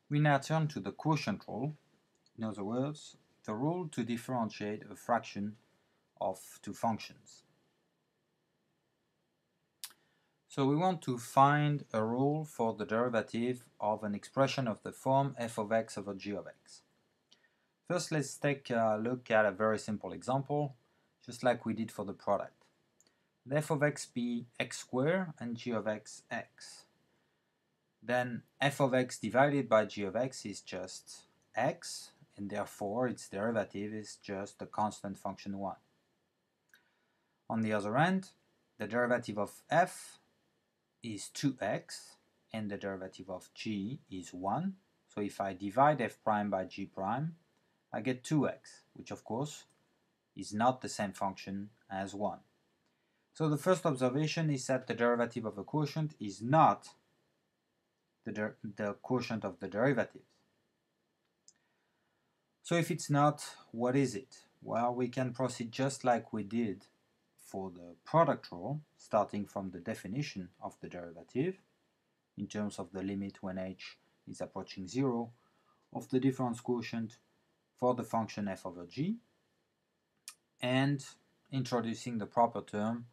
We now turn to the quotient rule, in other words, the rule to differentiate a fraction of two functions. So we want to find a rule for the derivative of an expression of the form f of x over g of x. First, let's take a look at a very simple example, just like we did for the product. Let f of x be x squared and g of x x. Then f of x divided by g of x is just x, and therefore its derivative is just the constant function 1. On the other hand, the derivative of f is 2x, and the derivative of g is 1. So if I divide f prime by g prime, I get 2x, which of course is not the same function as 1. So the first observation is that the derivative of a quotient is not the quotient of the derivatives. So if it's not, what is it? Well, we can proceed just like we did for the product rule, starting from the definition of the derivative in terms of the limit when h is approaching 0 of the difference quotient for the function f over g, and introducing the proper term,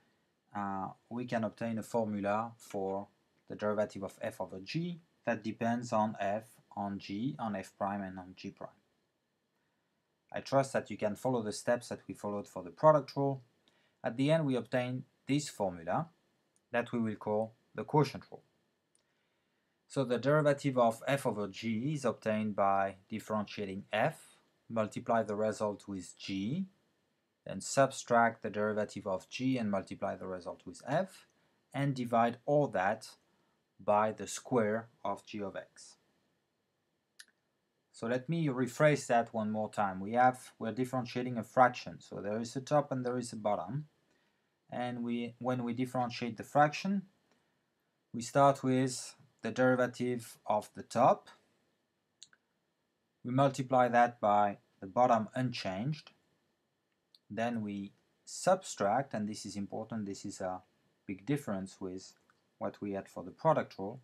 we can obtain a formula for the derivative of f over g that depends on f, on g, on f prime, and on g prime. I trust that you can follow the steps that we followed for the product rule. At the end, we obtain this formula that we will call the quotient rule. So the derivative of f over g is obtained by differentiating f, multiply the result with g, then subtract the derivative of g and multiply the result with f, and divide all that by the square of g of x. So let me rephrase that one more time. We're differentiating a fraction, so there is a top and there is a bottom. And when we differentiate the fraction, we start with the derivative of the top. We multiply that by the bottom unchanged. Then we subtract, and this is important, this is a big difference with what we had for the product rule.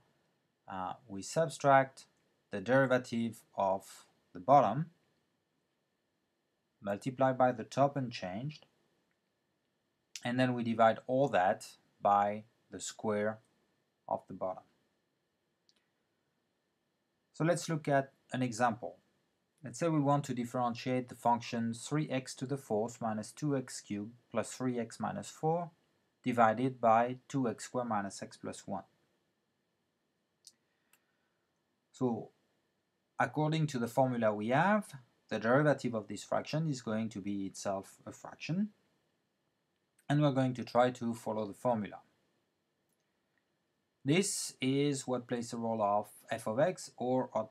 We subtract the derivative of the bottom, multiply by the top unchanged, and then we divide all that by the square of the bottom. So let's look at an example. Let's say we want to differentiate the function 3x to the fourth minus 2x cubed plus 3x minus 4 divided by 2x squared minus x plus 1. So according to the formula we have, the derivative of this fraction is going to be itself a fraction, and we're going to try to follow the formula. This is what plays the role of f of x, or of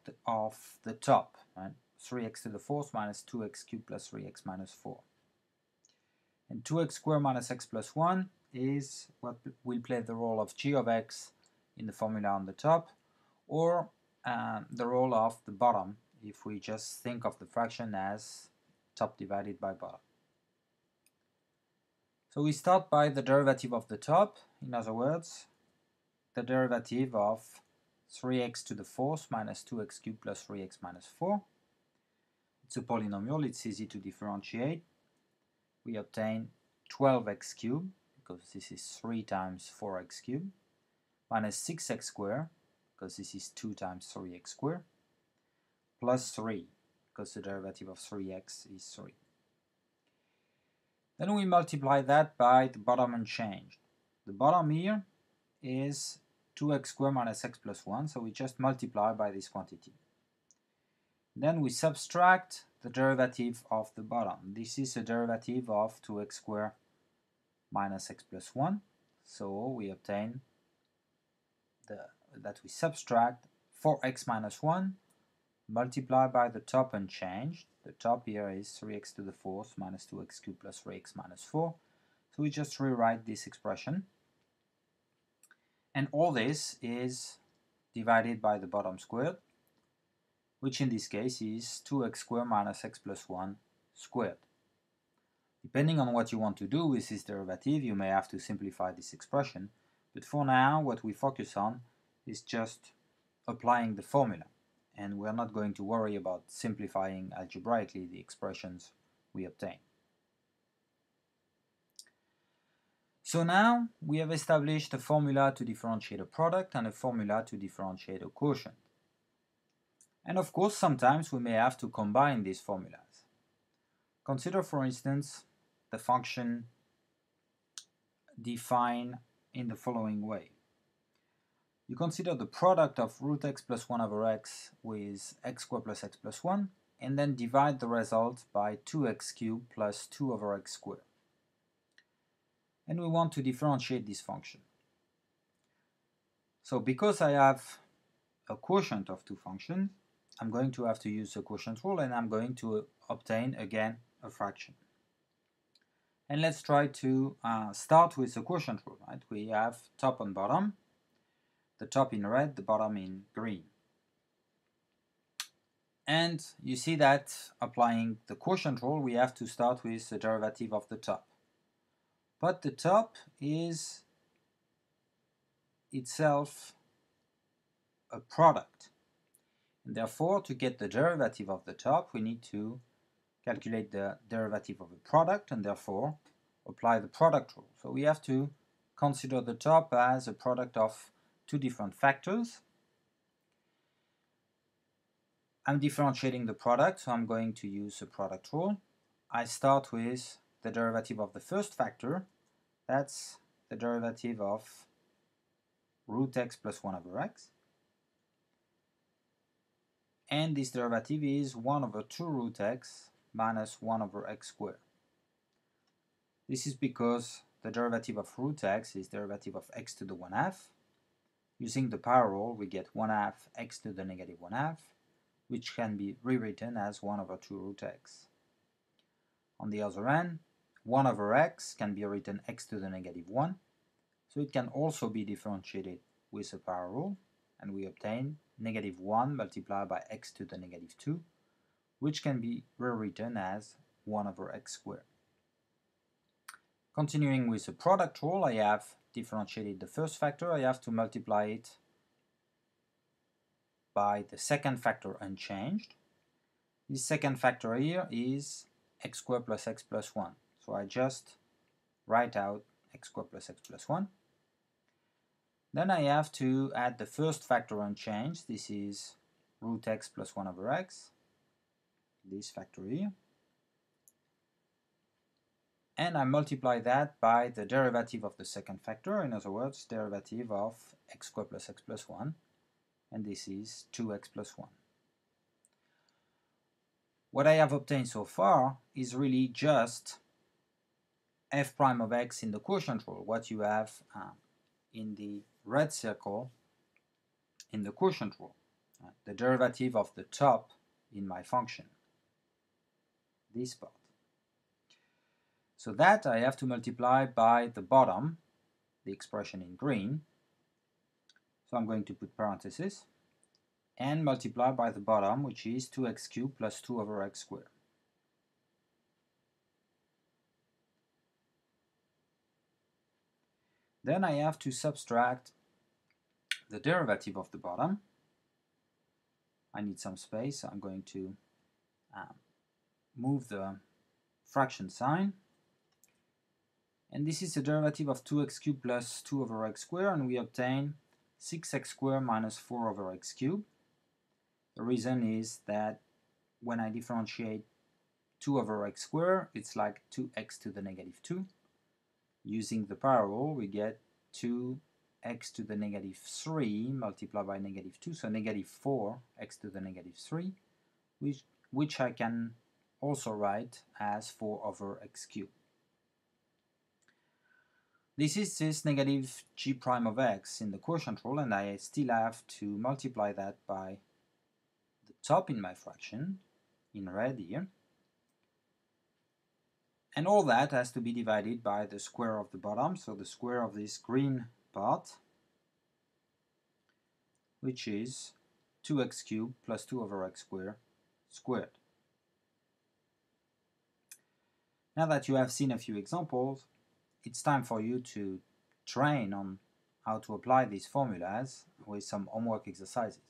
the top, right? 3x to the fourth minus 2x cubed plus 3x minus 4. And 2x squared minus x plus 1 is what will play the role of g of x in the formula on the top, or the role of the bottom if we just think of the fraction as top divided by bottom. So we start by the derivative of the top, in other words, the derivative of 3x to the fourth minus 2x cubed plus 3x minus 4. It's a polynomial, it's easy to differentiate. We obtain 12x cubed, because this is 3 times 4x cubed, minus 6x squared, because this is 2 times 3x squared, plus 3, because the derivative of 3x is 3. Then we multiply that by the bottom unchanged. The bottom here is 2x squared minus x plus 1, so we just multiply by this quantity. Then we subtract the derivative of the bottom. This is the derivative of 2x squared minus x plus 1, so we obtain that we subtract 4x minus 1, multiply by the top unchanged. The top here is 3x to the fourth minus 2x cubed plus 3x minus 4, so we just rewrite this expression. And all this is divided by the bottom squared, which in this case is 2x squared minus x plus 1 squared. Depending on what you want to do with this derivative, you may have to simplify this expression, but for now what we focus on is just applying the formula. and we're not going to worry about simplifying algebraically the expressions we obtain. So now we have established a formula to differentiate a product and a formula to differentiate a quotient. And of course, sometimes we may have to combine these formulas. Consider, for instance, the function defined in the following way. You consider the product of root x plus 1 over x with x squared plus x plus 1, and then divide the result by 2x cubed plus 2 over x squared. And we want to differentiate this function. So because I have a quotient of two functions, I'm going to have to use the quotient rule, and I'm going to obtain again a fraction. And let's try to start with the quotient rule. Right? We have top and bottom, the top in red, the bottom in green. And you see that applying the quotient rule, we have to start with the derivative of the top. But the top is itself a product. And therefore, to get the derivative of the top, we need to calculate the derivative of a product and therefore apply the product rule. So we have to consider the top as a product of two different factors. I'm differentiating the product, so I'm going to use the product rule. I start with the derivative of the first factor. That's the derivative of root x plus 1 over x. And this derivative is 1 over 2 root x minus 1 over x squared. This is because the derivative of root x is derivative of x to the 1/2. Using the power rule, we get 1/2 x to the negative 1/2, which can be rewritten as 1 over 2 root x. On the other hand, 1 over x can be written x to the negative 1, so it can also be differentiated with the power rule, and we obtain negative 1 multiplied by x to the negative 2, which can be rewritten as 1 over x squared. Continuing with the product rule, I have differentiated the first factor. I have to multiply it by the second factor unchanged. This second factor here is x squared plus x plus 1. So I just write out x squared plus x plus 1. Then I have to add the first factor unchanged. This is root x plus 1 over x, this factor here. And I multiply that by the derivative of the second factor, in other words, derivative of x squared plus x plus 1, and this is 2x plus 1. What I have obtained so far is really just f prime of x in the quotient rule, what you have in the red circle in the quotient rule, the derivative of the top in my function, this part. So that I have to multiply by the bottom, the expression in green. So I'm going to put parentheses and multiply by the bottom, which is 2x cubed plus 2 over x squared. Then I have to subtract the derivative of the bottom. I need some space, so I'm going to move the fraction sign. And this is the derivative of 2x cubed plus 2 over x squared, and we obtain 6x squared minus 4 over x cubed. The reason is that when I differentiate 2 over x squared, it's like 2x to the negative 2. Using the power rule, we get 2x to the negative 3 multiplied by negative 2, so negative 4x to the negative 3, which I can also write as 4 over x cubed. This is this negative g prime of x in the quotient rule, and I still have to multiply that by the top in my fraction, in red here. And all that has to be divided by the square of the bottom, so the square of this green part, which is 2x cubed plus 2 over x squared squared. Now that you have seen a few examples, it's time for you to train on how to apply these formulas with some homework exercises.